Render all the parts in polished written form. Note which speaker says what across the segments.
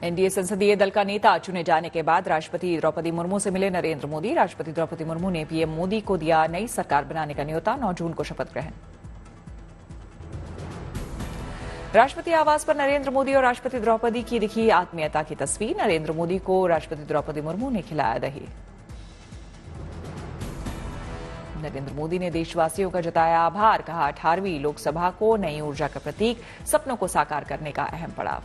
Speaker 1: NDA संसदीय दल का नेता चुने जाने के बाद राष्ट्रपति द्रौपदी मुर्मू से मिले नरेंद्र मोदी। राष्ट्रपति द्रौपदी मुर्मू ने पीएम मोदी को दिया नई सरकार बनाने का न्योता। 9 जून को शपथ ग्रहण। राष्ट्रपति आवास पर नरेंद्र मोदी और राष्ट्रपति द्रौपदी की दिखी आत्मीयता की तस्वीर। नरेंद्र मोदी को राष्ट्रपति द्रौपदी मुर्मू ने खिलाया दही। नरेंद्र मोदी ने देशवासियों का जताया आभार। कहा 18वीं लोकसभा को नई ऊर्जा का प्रतीक, सपनों को साकार करने का अहम पड़ाव।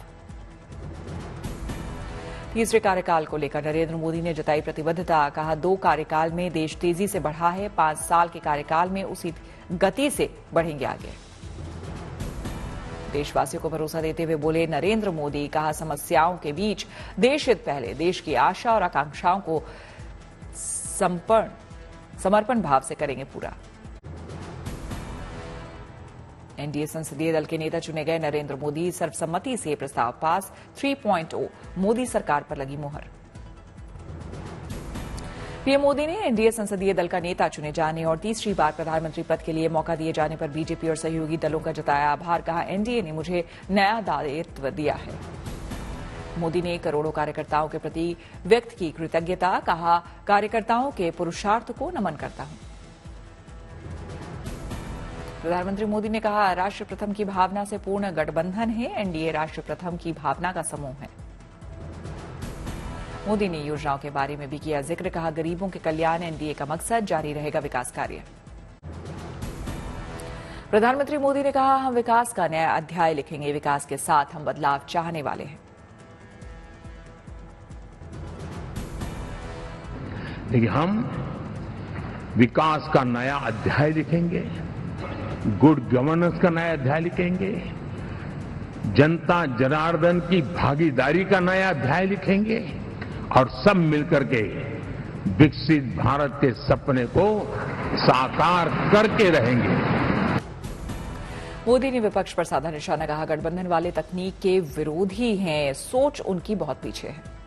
Speaker 1: तीसरे कार्यकाल को लेकर नरेंद्र मोदी ने जताई प्रतिबद्धता। कहा 2 कार्यकाल में देश तेजी से बढ़ा है, 5 साल के कार्यकाल में उसी गति से बढ़ेंगे आगे। देशवासियों को भरोसा देते हुए बोले नरेंद्र मोदी। कहा समस्याओं के बीच देश हित पहले, देश की आशा और आकांक्षाओं को समर्पण भाव से करेंगे पूरा। एनडीए संसदीय दल के नेता चुने गए नरेंद्र मोदी। सर्वसम्मति से प्रस्ताव पास। 3.0 मोदी सरकार पर लगी मुहर। पीएम मोदी ने एनडीए संसदीय दल का नेता चुने जाने और तीसरी बार प्रधानमंत्री पद के लिए मौका दिए जाने पर बीजेपी और सहयोगी दलों का जताया आभार। कहा एनडीए ने मुझे नया दायित्व दिया है। मोदी ने करोड़ों कार्यकर्ताओं के प्रति व्यक्त की कृतज्ञता। कहा कार्यकर्ताओं के पुरुषार्थ को नमन करता हूं। प्रधानमंत्री मोदी ने कहा राष्ट्र प्रथम की भावना से पूर्ण गठबंधन है। एनडीए राष्ट्र प्रथम की भावना का समूह है। मोदी ने योजनाओं के बारे में भी किया जिक्र। कहा गरीबों के कल्याण एनडीए का मकसद, जारी रहेगा विकास कार्य। प्रधानमंत्री मोदी ने कहा हम विकास का नया अध्याय लिखेंगे। विकास के साथ हम बदलाव चाहने वाले हैं।
Speaker 2: देखिए हम विकास का नया अध्याय लिखेंगे, गुड गवर्नेंस का नया अध्याय लिखेंगे, जनता जनार्दन की भागीदारी का नया अध्याय लिखेंगे और सब मिलकर के विकसित भारत के सपने को साकार करके रहेंगे।
Speaker 1: मोदी ने विपक्ष पर साधा निशाना। कहा गठबंधन वाले तकनीक के विरोधी हैं, सोच उनकी बहुत पीछे है।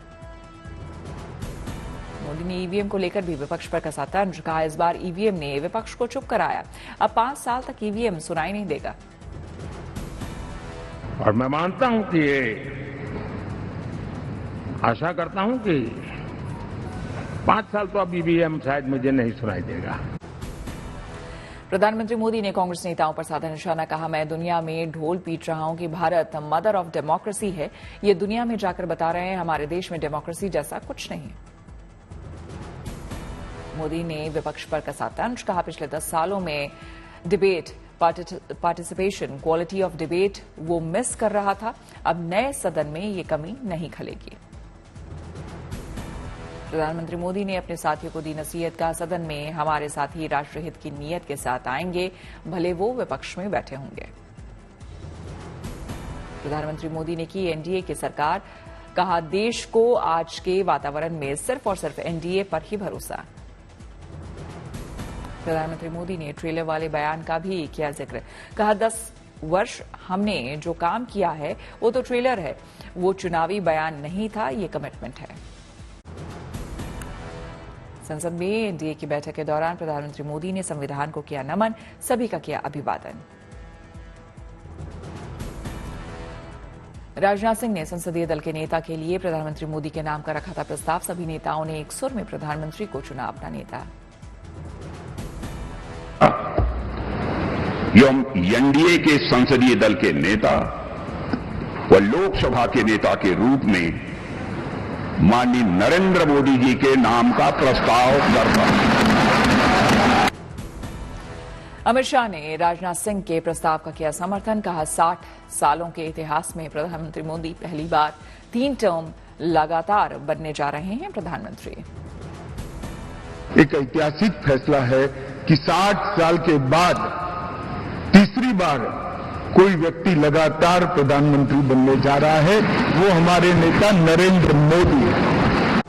Speaker 1: मोदी ने ईवीएम को लेकर भी विपक्ष पर कसा तंज। कहा इस बार ईवीएम ने विपक्ष को चुप कराया। अब 5 साल तक ईवीएम सुनाई नहीं देगा।
Speaker 2: और मैं मानता हूं कि ये आशा करता हूं कि 5 साल तो अब ईवीएम शायद मुझे नहीं सुनाई देगा।
Speaker 1: प्रधानमंत्री मोदी ने कांग्रेस नेताओं पर साधा निशाना। कहा मैं दुनिया में ढोल पीट रहा हूं कि भारत मदर ऑफ डेमोक्रेसी है। ये दुनिया में जाकर बता रहे हैं हमारे देश में डेमोक्रेसी जैसा कुछ नहीं है। मोदी ने विपक्ष पर कसा तंज। कहा पिछले 10 सालों में debate, participation, quality of debate वो मिस कर रहा था। अब नए सदन में ये कमी नहीं खलेगी। प्रधानमंत्री मोदी ने अपने साथियों को दी नसीहत। कहा सदन में हमारे साथी राष्ट्रहित की नीयत के साथ आएंगे, भले वो विपक्ष में बैठे होंगे। प्रधानमंत्री मोदी ने की एनडीए की सरकार। कहा देश को आज के वातावरण में सिर्फ और सिर्फ एनडीए पर ही भरोसा। प्रधानमंत्री मोदी ने ट्रेलर वाले बयान का भी किया जिक्र। कहा 10 वर्ष हमने जो काम किया है वो तो ट्रेलर है, वो चुनावी बयान नहीं था, ये कमिटमेंट है। संसद में एनडीए की बैठक के दौरान प्रधानमंत्री मोदी ने संविधान को किया नमन, सभी का किया अभिवादन। राजनाथ सिंह ने संसदीय दल के नेता के लिए प्रधानमंत्री मोदी के नाम का रखा था प्रस्ताव। सभी नेताओं ने एक सुर में प्रधानमंत्री को चुना अपना नेता।
Speaker 3: एनडीए के संसदीय दल के नेता व लोकसभा के नेता के रूप में माननीय नरेंद्र मोदी जी के नाम का प्रस्ताव करता हूं।
Speaker 1: अमित शाह ने राजनाथ सिंह के प्रस्ताव का किया समर्थन। कहा 60 सालों के इतिहास में प्रधानमंत्री मोदी पहली बार 3 टर्म लगातार बनने जा रहे हैं प्रधानमंत्री।
Speaker 2: एक ऐतिहासिक फैसला है कि 60 साल के बाद तीसरी बार कोई व्यक्ति लगातार प्रधानमंत्री बनने जा रहा है, वो हमारे नेता नरेंद्र मोदी है।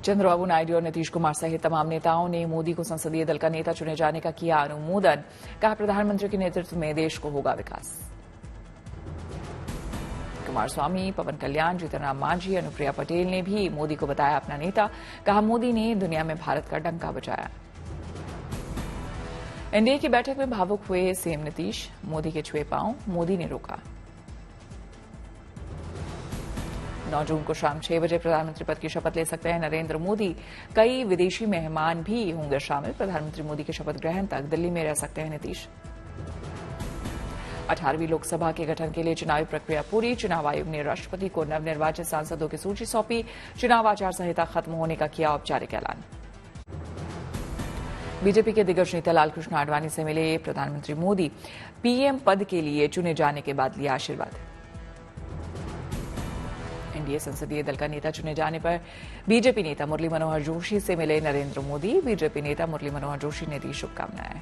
Speaker 1: चंद्रबाबू नायडू और नीतीश कुमार सहित तमाम नेताओं ने मोदी को संसदीय दल का नेता चुने जाने का किया अनुमोदन। कहा प्रधानमंत्री के नेतृत्व में देश को होगा विकास। कुमारस्वामी, पवन कल्याण, जीतनराम मांझी, अनुप्रिया पटेल ने भी मोदी को बताया अपना नेता। कहा मोदी ने दुनिया में भारत का डंका बजाया। एनडीए की बैठक में भावुक हुए सीएम नीतीश। मोदी के छुए पांव मोदी ने रोका। 9 जून को शाम 6 बजे प्रधानमंत्री पद की शपथ ले सकते हैं नरेंद्र मोदी। कई विदेशी मेहमान भी होंगे शामिल। प्रधानमंत्री मोदी के शपथ ग्रहण तक दिल्ली में रह सकते हैं नीतीश। 18वीं लोकसभा के गठन के लिए चुनावी प्रक्रिया पूरी। चुनाव आयोग ने राष्ट्रपति को नवनिर्वाचित सांसदों की सूची सौंपी। चुनाव आचार संहिता खत्म होने का किया औपचारिक ऐलान। बीजेपी के दिग्गज नेता लालकृष्ण आडवाणी से मिले प्रधानमंत्री मोदी। पीएम पद के लिए चुने जाने के बाद लिया आशीर्वाद। एनडीए संसदीय दल का नेता चुने जाने पर बीजेपी नेता मुरली मनोहर जोशी से मिले नरेंद्र मोदी। बीजेपी नेता मुरली मनोहर जोशी ने दी शुभकामनाएं।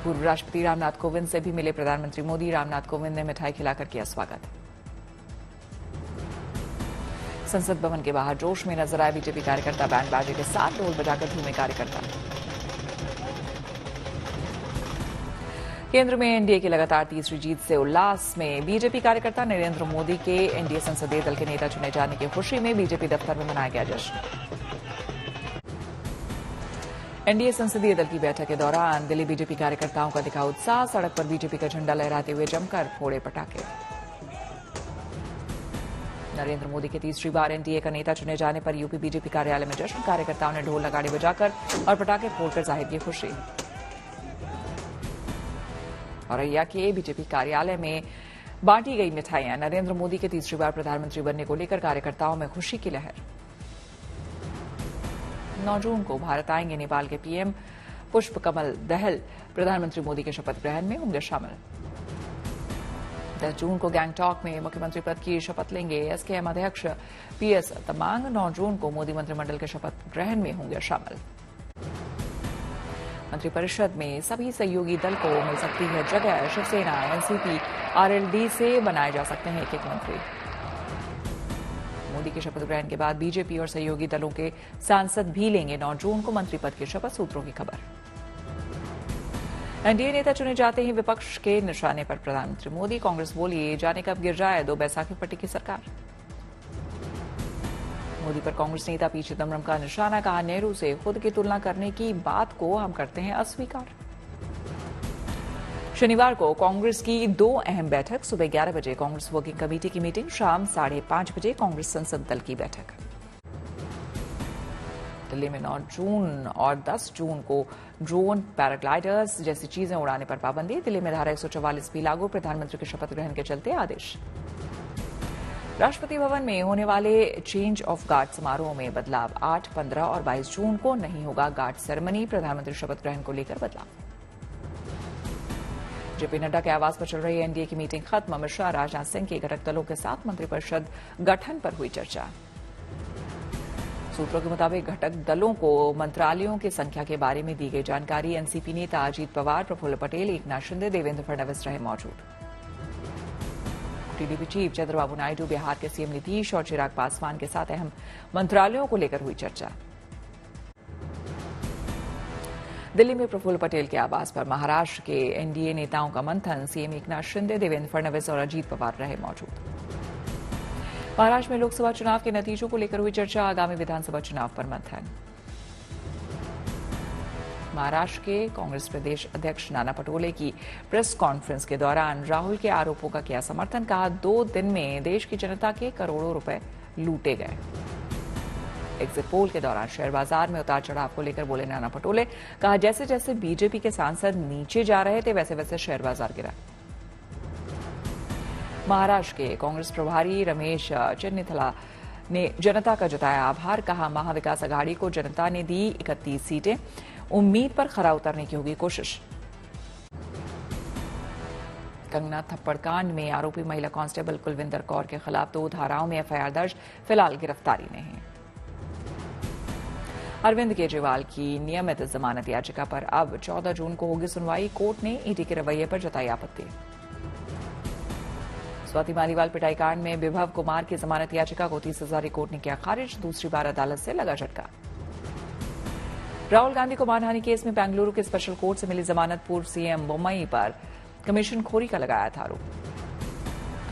Speaker 1: पूर्व राष्ट्रपति रामनाथ कोविंद से भी मिले प्रधानमंत्री मोदी। रामनाथ कोविंद ने मिठाई खिलाकर किया स्वागत। संसद भवन के बाहर जोश में नजर आए बीजेपी कार्यकर्ता। बैंड बाजे के साथ ढोल बजाकर झूमे कार्यकर्ता। केंद्र में एनडीए की लगातार तीसरी जीत से उल्लास में बीजेपी कार्यकर्ता। नरेंद्र मोदी के एनडीए संसदीय दल के नेता चुने जाने की खुशी में बीजेपी दफ्तर में मनाया गया जश्न। एनडीए संसदीय दल की बैठक के दौरान दिल्ली बीजेपी कार्यकर्ताओं का दिखा उत्साह। सड़क पर बीजेपी का झंडा लहराते हुए जमकर फोड़े पटाखे। नरेंद्र मोदी के तीसरी बार एनडीए का नेता चुने जाने पर यूपी बीजेपी कार्यालय में जश्न। कार्यकर्ताओं ने ढोल नगाड़े बजाकर और पटाखे फोड़कर जाहिर की खुशी। औरैया के बीजेपी कार्यालय में बांटी गई मिठाइयां। नरेंद्र मोदी के तीसरी बार प्रधानमंत्री बनने को लेकर कार्यकर्ताओं में खुशी की लहर। 9 जून को भारत आएंगे नेपाल के पीएम पुष्प कमल दहल। प्रधानमंत्री मोदी के शपथ ग्रहण में होंगे शामिल। 10 जून को गैंगटॉक में मुख्यमंत्री पद की शपथ लेंगे एसकेएम अध्यक्ष पीएस तमांग। 9 जून को मोदी मंत्रिमंडल के शपथ ग्रहण में होंगे शामिल। मंत्रिपरिषद में सभी सहयोगी दल को मिल सकती है जगह। शिवसेना, एनसीपी, आरएलडी से बनाए जा सकते हैं एक मंत्री। मोदी के शपथ ग्रहण के बाद बीजेपी और सहयोगी दलों के सांसद भी लेंगे 9 जून को मंत्री पद की शपथ। सूत्रों की खबर। एनडीए नेता चुने जाते ही विपक्ष के निशाने पर प्रधानमंत्री मोदी। कांग्रेस बोली जाने कब गिर जाए 2 बैसाखी पट्टी की सरकार। मोदी पर कांग्रेस नेता पी चिदम्बरम का निशाना। कहा नेहरू से खुद की तुलना करने की बात को हम करते हैं अस्वीकार। शनिवार को कांग्रेस की 2 अहम बैठक। सुबह 11 बजे कांग्रेस वर्किंग कमेटी की मीटिंग। शाम 5:30 बजे कांग्रेस संसद दल की बैठक। दिल्ली में 9 जून और 10 जून को ड्रोन, पैराग्लाइडर्स जैसी चीजें उड़ाने पर पाबंदी। दिल्ली में धारा 144 भी लागू। प्रधानमंत्री के शपथ ग्रहण के चलते आदेश। राष्ट्रपति भवन में होने वाले चेंज ऑफ गार्ड समारोह में बदलाव। 8, 15 और 22 जून को नहीं होगा गार्ड सेरेमनी। प्रधानमंत्री शपथ ग्रहण को लेकर बदलाव। जेपी नड्डा के आवास पर चल रही एनडीए की मीटिंग खत्म। अमित शाह, राजनाथ सिंह के घटक दलों के साथ मंत्रिपरिषद गठन पर हुई चर्चा। सूत्रों के मुताबिक घटक दलों को मंत्रालयों की संख्या के बारे में दी गई जानकारी। एनसीपी नेता अजीत पवार, प्रफुल्ल पटेल, एकनाथ शिंदे, देवेंद्र फडणवीस रहे मौजूद। टीडीपी चीफ चंद्रबाबू नायडू, बिहार के सीएम नीतीश और चिराग पासवान के साथ अहम मंत्रालयों को लेकर हुई चर्चा। दिल्ली में प्रफुल्ल पटेल के आवास पर महाराष्ट्र के एनडीए नेताओं का मंथन। सीएम एकनाथ शिंदे, देवेंद्र फडणवीस और अजीत पवार रहे मौजूद। महाराष्ट्र में लोकसभा चुनाव के नतीजों को लेकर हुई चर्चा। आगामी विधानसभा चुनाव पर मंथन। महाराष्ट्र के कांग्रेस प्रदेश अध्यक्ष नाना पटोले की प्रेस कॉन्फ्रेंस के दौरान राहुल के आरोपों का किया समर्थन। कहा 2 दिन में देश की जनता के करोड़ों रुपए लूटे गए। एग्जिट पोल के दौरान शेयर बाजार में उतार चढ़ाव को लेकर बोले नाना पटोले। कहा जैसे जैसे बीजेपी के सांसद नीचे जा रहे थे वैसे वैसे शेयर बाजार गिरा। महाराष्ट्र के कांग्रेस प्रभारी रमेश चन्नीथला ने जनता का जताया आभार। कहा महाविकास अघाड़ी को जनता ने दी 31 सीटें। उम्मीद पर खरा उतरने की होगी कोशिश। कंगना थप्पड़ कांड में आरोपी महिला कांस्टेबल कुलविंदर कौर के खिलाफ 2 धाराओं में एफआईआर दर्ज। फिलहाल गिरफ्तारी नहीं। अरविंद केजरीवाल की नियमित जमानत याचिका पर अब 14 जून को होगी सुनवाई। कोर्ट ने ईडी के रवैये पर जताई आपत्ति। स्वाति मालीवाल पिटाई कांड में विभव कुमार की जमानत याचिका को 30 हजारी कोर्ट ने किया खारिज। दूसरी बार अदालत से लगा झटका। राहुल गांधी को मानहानि केस में बेंगलुरु के स्पेशल कोर्ट से मिली जमानत। पूर्व सीएम बोम्मई पर कमीशन खोरी का लगाया था आरोप।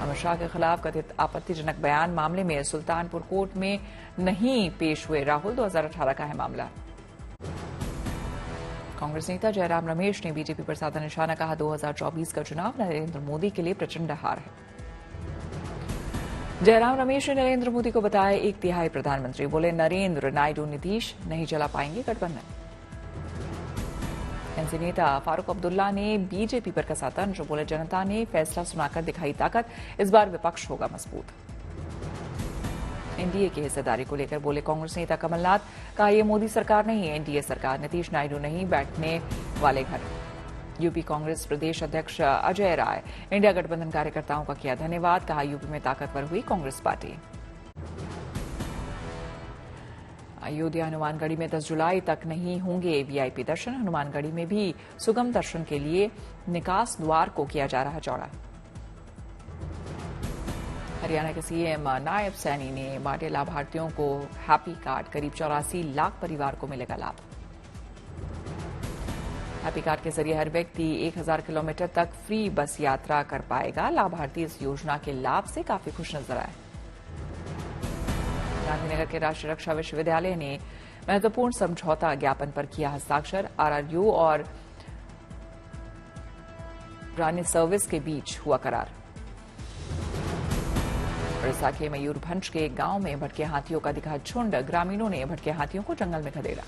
Speaker 1: अमित शाह के खिलाफ कथित आपत्तिजनक बयान मामले में सुल्तानपुर कोर्ट में नहीं पेश हुए राहुल। 2018 का है मामला। कांग्रेस नेता जयराम रमेश ने बीजेपी पर साधा निशाना। कहा 2024 का चुनाव नरेंद्र मोदी के लिए प्रचंड हार है। जयराम रमेश ने नरेंद्र मोदी को बताया 1/3 प्रधानमंत्री। बोले नरेंद्र, नायडू, नीतीश नहीं चला पाएंगे गठबंधन। एनसी नेता फारूक अब्दुल्ला ने बीजेपी पर कसा तंज। बोले जनता ने फैसला सुनाकर दिखाई ताकत, इस बार विपक्ष होगा मजबूत। एनडीए की हिस्सेदारी को लेकर बोले कांग्रेस नेता कमलनाथ, कहा यह मोदी सरकार नहीं, एनडीए सरकार। नीतीश, नायडू नहीं बैठने वाले घर। यूपी कांग्रेस प्रदेश अध्यक्ष अजय राय, इंडिया गठबंधन कार्यकर्ताओं का किया धन्यवाद। कहा यूपी में ताकतवर हुई कांग्रेस पार्टी। अयोध्या हनुमानगढ़ी में 10 जुलाई तक नहीं होंगे वीआईपी दर्शन। हनुमानगढ़ी में भी सुगम दर्शन के लिए निकास द्वार को किया जा रहा चौड़ा। हरियाणा के सीएम नायब सैनी ने बांटे लाभार्थियों को हैप्पी कार्ड। करीब 84 लाख परिवार को मिलेगा लाभ। हैप्पी कार्ड के जरिए हर व्यक्ति 1000 किलोमीटर तक फ्री बस यात्रा कर पाएगा। लाभार्थी इस योजना के लाभ से काफी खुश नजर आए। गांधीनगर के राष्ट्रीय रक्षा विश्वविद्यालय ने महत्वपूर्ण समझौता ज्ञापन पर किया हस्ताक्षर। आरआरयू और रानी सर्विस के बीच हुआ करार। उड़ीसा के मयूरभंज के गांव में भटके हाथियों का दिखा झुंड। ग्रामीणों ने भटके हाथियों को जंगल में खदेड़ा।